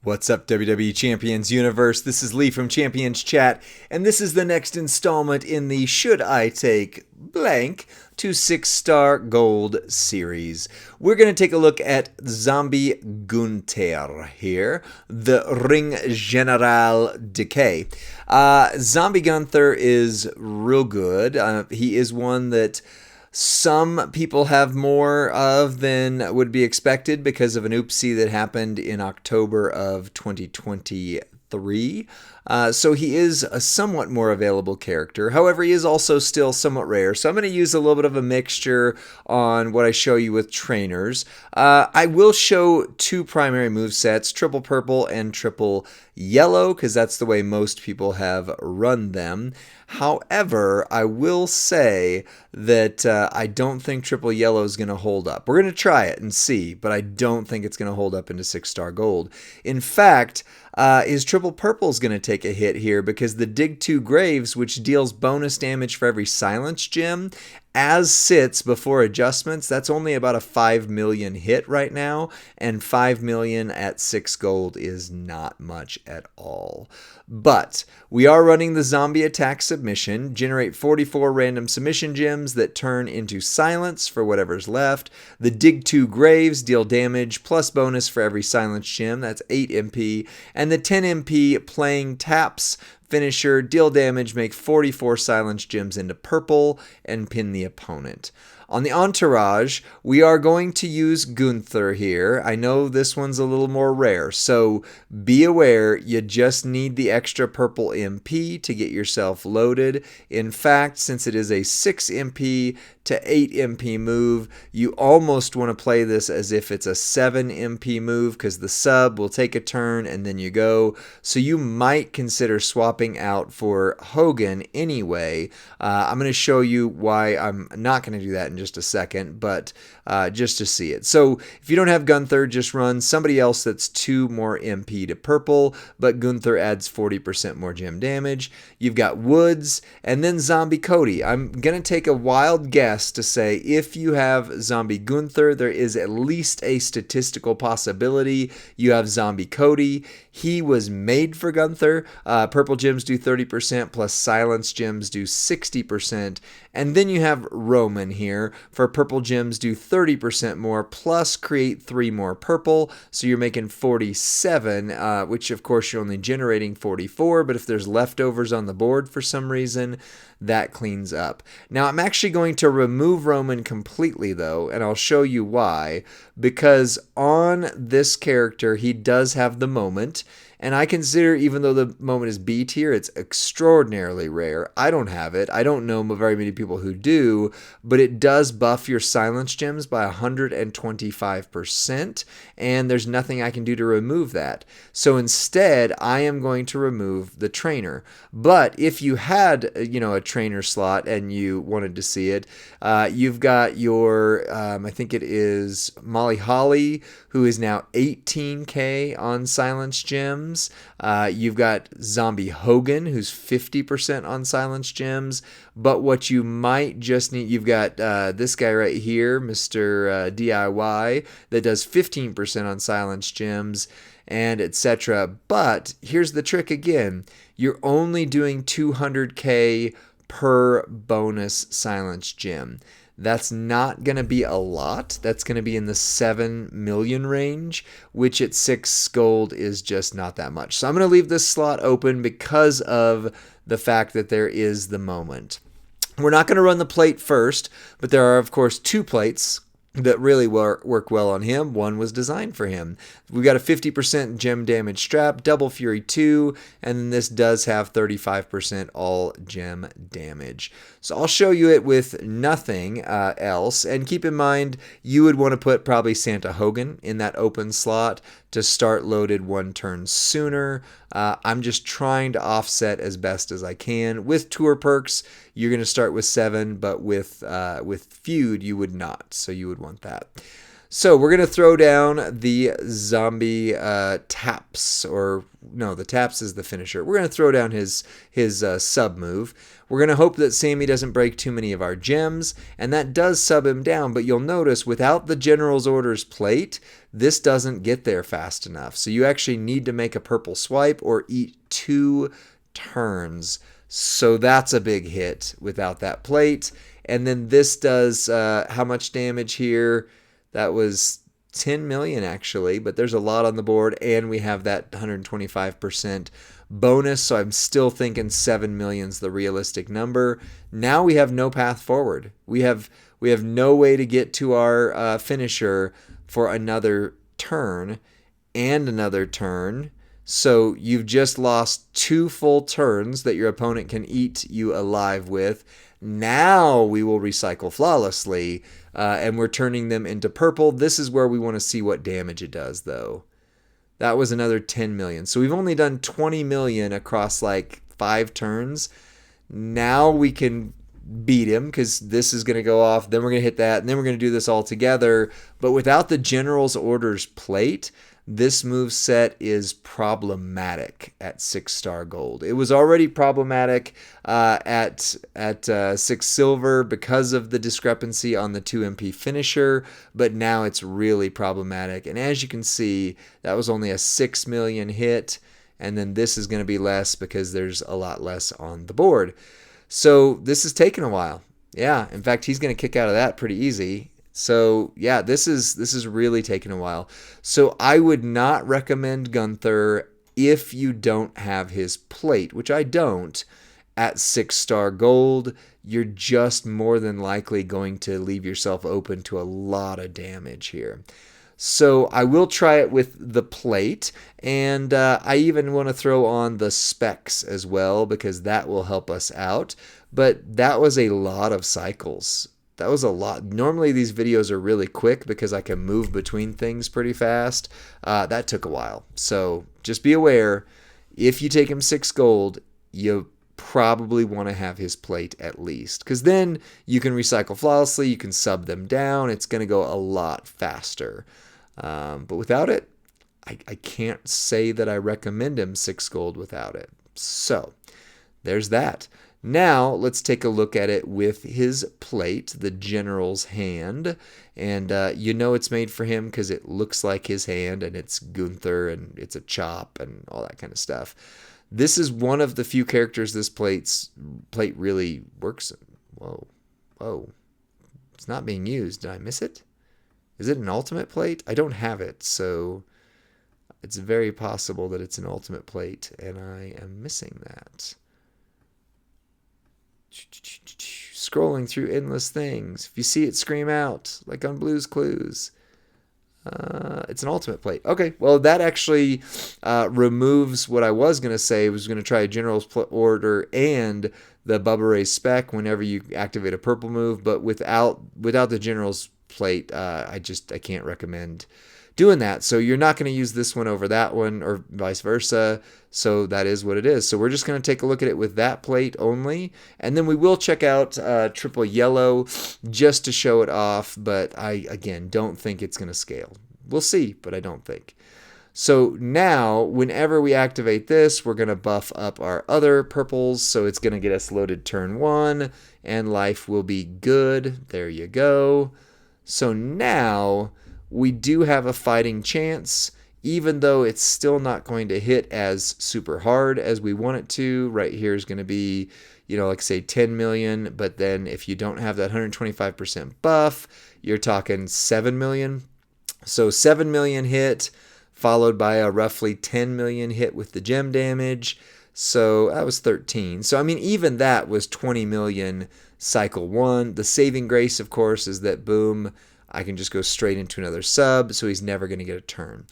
What's up, WWE Champions Universe? This is Lee from Champions Chat, and this is the next installment in the Should I Take Blank to 6-Star Gold series. We're going to take a look at Zombie Gunther here, the Ring General Decay. Zombie Gunther is real good. He is one that some people have more of than would be expected because of an oopsie that happened in October of 2023. So he is a somewhat more available character. However, he is also still somewhat rare. So I'm going to use a little bit of a mixture on what I show you with trainers. I will show two primary movesets, triple purple and triple yellow, because that's the way most people have run them. However, I will say that I don't think triple yellow is going to hold up. We're going to try it and see, but I don't think it's going to hold up into 6-star gold. In fact, is triple purple is going to take a hit here because the Dig 2 Graves, which deals bonus damage for every silence gem, as sits before adjustments, that's only about a 5 million hit right now, and 5 million at 6 gold is not much at all. But we are running the zombie attack submission, generate 44 random submission gems that turn into silence for whatever's left. The Dig 2 Graves deal damage plus bonus for every silence gem, that's 8 MP, and the 10 MP playing taps finisher, deal damage, make 44 silence gems into purple, and pin the opponent. On the Entourage, we are going to use Gunther here. I know this one's a little more rare, so be aware you just need the extra purple MP to get yourself loaded. In fact, since it is a 6 MP to 8 MP move, you almost want to play this as if it's a 7 MP move because the sub will take a turn and then you go. So you might consider swapping out for Hogan anyway. I'm going to show you why I'm not going to do that in just a second, but just to see it. So if you don't have Gunther, just run somebody else that's 2 more MP to purple, but Gunther adds 40% more gem damage. You've got Woods and then Zombie Cody. I'm going to take a wild guess to say if you have Zombie Gunther, there is at least a statistical possibility you have Zombie Cody. He was made for Gunther. Purple gems do 30% plus silence gems do 60%. And then you have Roman here. For purple gems do 30% more plus create 3 more purple. So you're making 47, which of course you're only generating 44. But if there's leftovers on the board for some reason, that cleans up. Now I'm actually going to remove Roman completely though, and I'll show you why. Because on this character, he does have the moment. And I consider, even though the moment is B tier, it's extraordinarily rare. I don't have it. I don't know very many people who do, but it does buff your silence gems by 125%, and there's nothing I can do to remove that. So instead, I am going to remove the trainer. But if you had, a trainer slot and you wanted to see it, you've got your, I think it is Molly Holly, who is now 18k on silence gems. You've got Zombie Hogan, who's 50% on silence gems. But what you might just need, you've got this guy right here, Mr. DIY, that does 15% on silence gems, and etc. But here's the trick again. You're only doing 200k per bonus silence gem. That's not going to be a lot. That's going to be in the 7 million range, which at 6 gold is just not that much. So I'm going to leave this slot open because of the fact that there is the moment. We're not going to run the plate first, but there are, of course, 2 plates that really work well on him. One was designed for him. We've got a 50% gem damage strap, double fury 2, and then this does have 35% all gem damage. So I'll show you it with nothing else. And keep in mind, you would want to put probably Santa Hogan in that open slot to start loaded 1 turn sooner. I'm just trying to offset as best as I can. With tour perks, you're going to start with 7, but with feud, you would not. So you would want that. So we're going to throw down the zombie taps, or no, the taps is the finisher. We're going to throw down his sub move. We're going to hope that Sammy doesn't break too many of our gems, and that does sub him down, but you'll notice without the General's Orders plate, this doesn't get there fast enough. So you actually need to make a purple swipe or eat 2 turns. So that's a big hit without that plate. And then this does how much damage here? That was 10 million actually, but there's a lot on the board, and we have that 125% bonus, so I'm still thinking 7 million's the realistic number. Now we have no path forward. We have no way to get to our finisher for another turn and another turn. So you've just lost 2 full turns that your opponent can eat you alive with. Now we will recycle flawlessly, and we're turning them into purple. This is where we want to see what damage it does, though. That was another 10 million. So we've only done 20 million across like 5 turns. Now we can beat him because this is going to go off. Then we're going to hit that, and then we're going to do this all together. But without the General's Orders plate, this move set is problematic at 6-star gold. It was already problematic at 6 silver because of the discrepancy on the 2 MP finisher, but now it's really problematic. And as you can see, that was only a 6 million hit, and then this is going to be less because there's a lot less on the board. So this is taking a while. Yeah, in fact, he's going to kick out of that pretty easy. So yeah, this is really taking a while. So I would not recommend Gunther if you don't have his plate, which I don't. At 6-star gold, you're just more than likely going to leave yourself open to a lot of damage here. So I will try it with the plate, and I even want to throw on the specs as well because that will help us out. But that was a lot of cycles. That was a lot. Normally these videos are really quick because I can move between things pretty fast. That took a while. So just be aware, if you take him 6 gold, you probably want to have his plate at least, because then you can recycle flawlessly, you can sub them down, it's going to go a lot faster. But without it, I can't say that I recommend him 6 gold without it. So there's that. Now let's take a look at it with his plate, the General's hand, and you know it's made for him because it looks like his hand, and it's Gunther, and it's a chop, and all that kind of stuff. This is one of the few characters this plate really works. Whoa, it's not being used. Did I miss it? Is it an ultimate plate? I don't have it, so it's very possible that it's an ultimate plate, and I am missing that. Scrolling through endless things. If you see it, scream out, like on Blue's Clues. It's an ultimate plate. Okay, well, that actually removes what I was going to say. I was going to try a General's Order and the Bubba Ray spec whenever you activate a purple move, but without the General's plate, I can't recommend doing that. So you're not going to use this one over that one, or vice versa. So that is what it is. So we're just going to take a look at it with that plate only, and then we will check out triple yellow just to show it off, but I again don't think it's going to scale. We'll see, but I don't think. So now whenever we activate this, we're going to buff up our other purples, so it's going to get us loaded turn 1, and life will be good. There you go. So now we do have a fighting chance, even though it's still not going to hit as super hard as we want it to. Right here is going to be, like say 10 million, but then if you don't have that 125% buff, you're talking 7 million. So 7 million hit, followed by a roughly 10 million hit with the gem damage. So that was 13. So I mean, even that was 20 million cycle 1. The saving grace, of course, is that boom, I can just go straight into another sub, so he's never going to get a turn.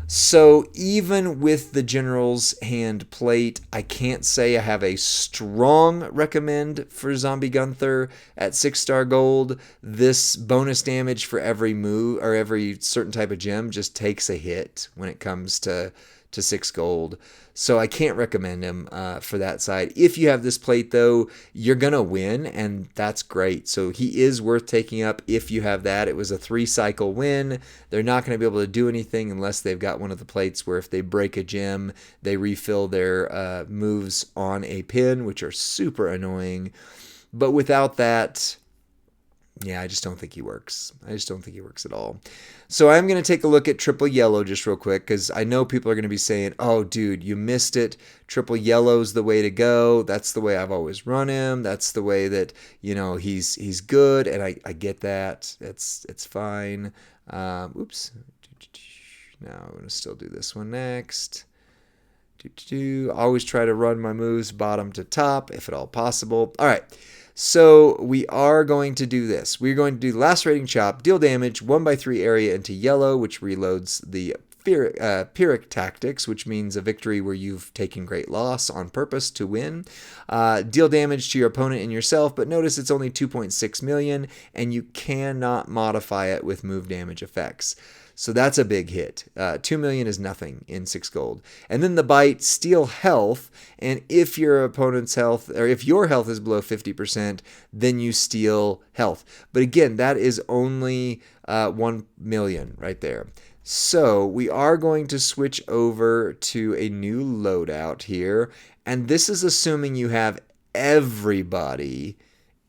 So even with the General's hand plate, I can't say I have a strong recommend for Zombie Gunther at 6-star gold. This bonus damage for every move or every certain type of gem just takes a hit when it comes to to 6 gold. So I can't recommend him for that side. If you have this plate, though, you're going to win, and that's great. So he is worth taking up if you have that. It was a 3-cycle win. They're not going to be able to do anything unless they've got one of the plates where if they break a gem, they refill their moves on a pin, which are super annoying. But without that, yeah, I just don't think he works. I just don't think he works at all. So I'm going to take a look at triple yellow just real quick, because I know people are going to be saying, oh, dude, you missed it. Triple yellow's the way to go. That's the way I've always run him. That's the way that, you know, he's good, and I get that. It's fine. Oops. Now I'm going to still do this one next. Always try to run my moves bottom to top, if at all possible. All right. So we are going to do this. We're going to do lacerating chop, deal damage 1/3 area into yellow, which reloads the Pyrrhic tactics, which means a victory where you've taken great loss on purpose to win. Deal damage to your opponent and yourself, but notice it's only 2.6 million, and you cannot modify it with move damage effects. So that's a big hit. 2 million is nothing in 6 gold. And then the bite, steal health, and if your opponent's health, or if your health is below 50%, then you steal health. But again, that is only 1 million right there. So we are going to switch over to a new loadout here, and this is assuming you have everybody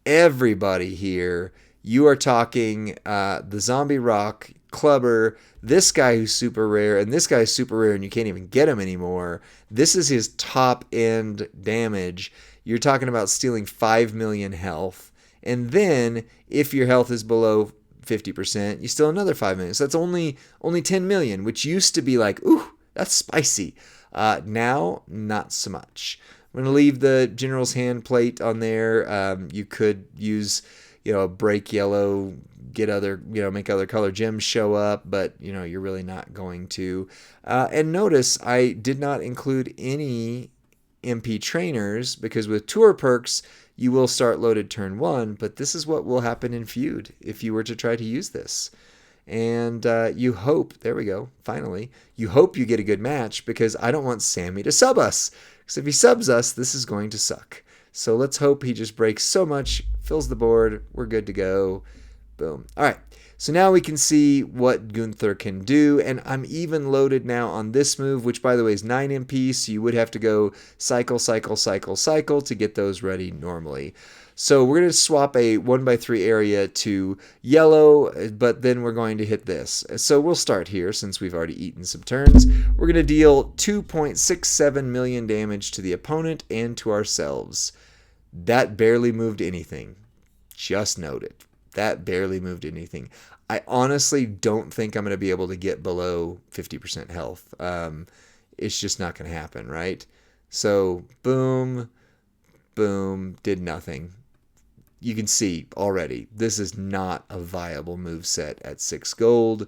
here. You are talking the Zombie Rock, Clubber, this guy who's super rare, and this guy's super rare, and you can't even get him anymore. This is his top end damage. You're talking about stealing 5 million health. And then, if your health is below 50%, you steal another 5 million. So that's only 10 million, which used to be like, ooh, that's spicy. Now, not so much. I'm going to leave the General's Hand plate on there. You could use, break yellow, get other, make other color gems show up, but, you're really not going to. And notice I did not include any MP trainers, because with tour perks, you will start loaded turn 1, but this is what will happen in Feud if you were to try to use this. And you hope, there we go, finally, you hope you get a good match, because I don't want Sammy to sub us. Because if he subs us, this is going to suck. So let's hope he just breaks so much, fills the board, we're good to go. Boom. All right. So now we can see what Gunther can do, and I'm even loaded now on this move, which by the way is 9 MP, so you would have to go cycle to get those ready normally. So we're going to swap a 1/3 area to yellow, but then we're going to hit this. So we'll start here since we've already eaten some turns. We're going to deal 2.67 million damage to the opponent and to ourselves. That barely moved anything. Just note it. That barely moved anything. I honestly don't think I'm going to be able to get below 50% health. It's just not going to happen, right? So, boom, boom, did nothing. You can see already, this is not a viable moveset at 6 gold.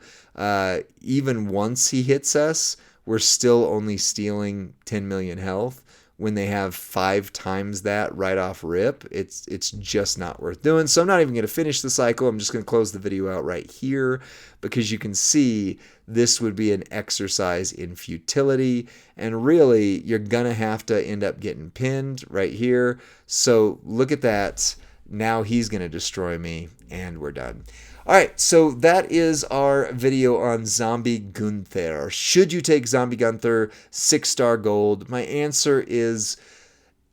Even once he hits us, we're still only stealing 10 million health. When they have 5 times that right off rip, it's just not worth doing. So I'm not even going to finish the cycle. I'm just going to close the video out right here, because you can see this would be an exercise in futility. And really, you're going to have to end up getting pinned right here. So look at that. Now he's going to destroy me, and we're done. All right, so that is our video on Zombie Gunther. Should you take Zombie Gunther 6-star gold? My answer is,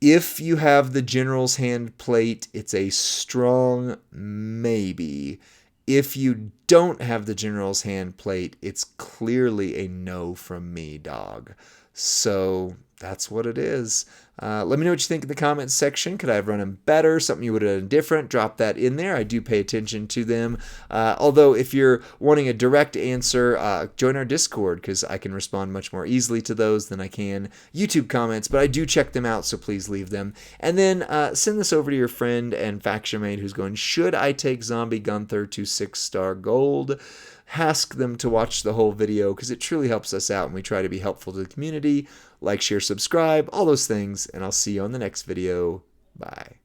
if you have the General's Hand plate, it's a strong maybe. If you don't have the General's Hand plate, it's clearly a no from me, dog. So that's what it is. Let me know what you think in the comments section. Could I have run them better? Something you would have done different? Drop that in there. I do pay attention to them. Although if you're wanting a direct answer, join our Discord, because I can respond much more easily to those than I can YouTube comments. But I do check them out, so please leave them. And then send this over to your friend and faction mate who's going, should I take Zombie Gunther to 6-star gold? Ask them to watch the whole video, because it truly helps us out, and we try to be helpful to the community. Like, share, subscribe, all those things, and I'll see you on the next video. Bye.